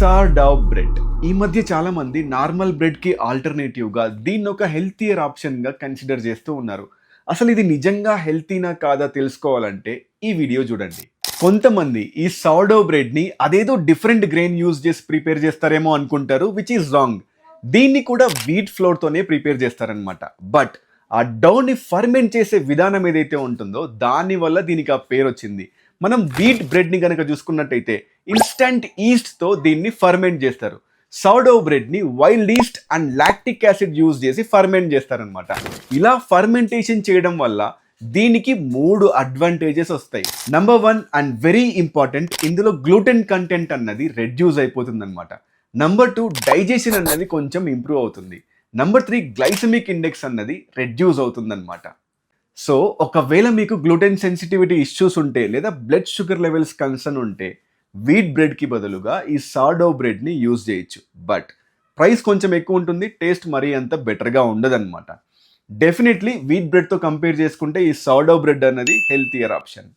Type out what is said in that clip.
సార్డౌ bread. ఈ మధ్య చాలా మంది నార్మల్ బ్రెడ్ కి ఆల్టర్నేటివ్ గా దీన్ని ఒక హెల్తీయర్ ఆప్షన్ గా కన్సిడర్ చేస్తూ ఉన్నారు. అసలు ఇది నిజంగా హెల్తీనా కాదా తెలుసుకోవాలంటే ఈ వీడియో చూడండి. కొంతమంది ఈ సార్డౌ బ్రెడ్ ని అదేదో డిఫరెంట్ గ్రెయిన్ యూజ్ చేసి ప్రిపేర్ చేస్తారేమో అనుకుంటారు, విచ్ ఈస్ రాంగ్. దీన్ని కూడా వీట్ ఫ్లోర్ తోనే ప్రిపేర్ చేస్తారనమాట. బట్ ఆ డౌని ఫర్మెంట్ చేసే విధానం ఏదైతే ఉంటుందో దాని వల్ల దీనికి ఆ పేరు వచ్చింది. మనం వీట్ బ్రెడ్ ని కనుక చూసుకున్నట్టయితే ఇన్స్టంట్ ఈస్ట్ తో దీన్ని ఫర్మెంట్ చేస్తారు. సౌడో బ్రెడ్ ని wild east and lactic acid use చేసి ఫర్మెంట్ చేస్తారనమాట. ఇలా ఫర్మెంటేషన్ చేయడం వల్ల దీనికి 3 అడ్వాంటేజెస్ వస్తాయి. నంబర్ 1 అండ్ వెరీ ఇంపార్టెంట్, ఇందులో గ్లూటెన్ కంటెంట్ అన్నది రెడ్యూస్ అయిపోతుంది అనమాట. నంబర్ 2 డైజెషన్ అన్నది కొంచెం ఇంప్రూవ్ అవుతుంది. నంబర్ 3 గ్లైసెమిక్ ఇండెక్స్ అన్నది రెడ్యూస్ అవుతుంది అనమాట. సో ఒకవేళ మీకు గ్లూటెన్ సెన్సిటివిటీ ఇష్యూస్ ఉంటే లేదా బ్లడ్ షుగర్ లెవెల్స్ కన్సర్న్ ఉంటే వీట్ బ్రెడ్కి బదులుగా ఈ సార్డౌ బ్రెడ్ని యూజ్ చేయొచ్చు. బట్ ప్రైస్ కొంచెం ఎక్కువ ఉంటుంది, టేస్ట్ మరీ అంత బెటర్గా ఉండదన్నమాట. డెఫినెట్లీ వీట్ బ్రెడ్తో కంపేర్ చేసుకుంటే ఈ సార్డౌ బ్రెడ్ అన్నది హెల్తియర్ ఆప్షన్.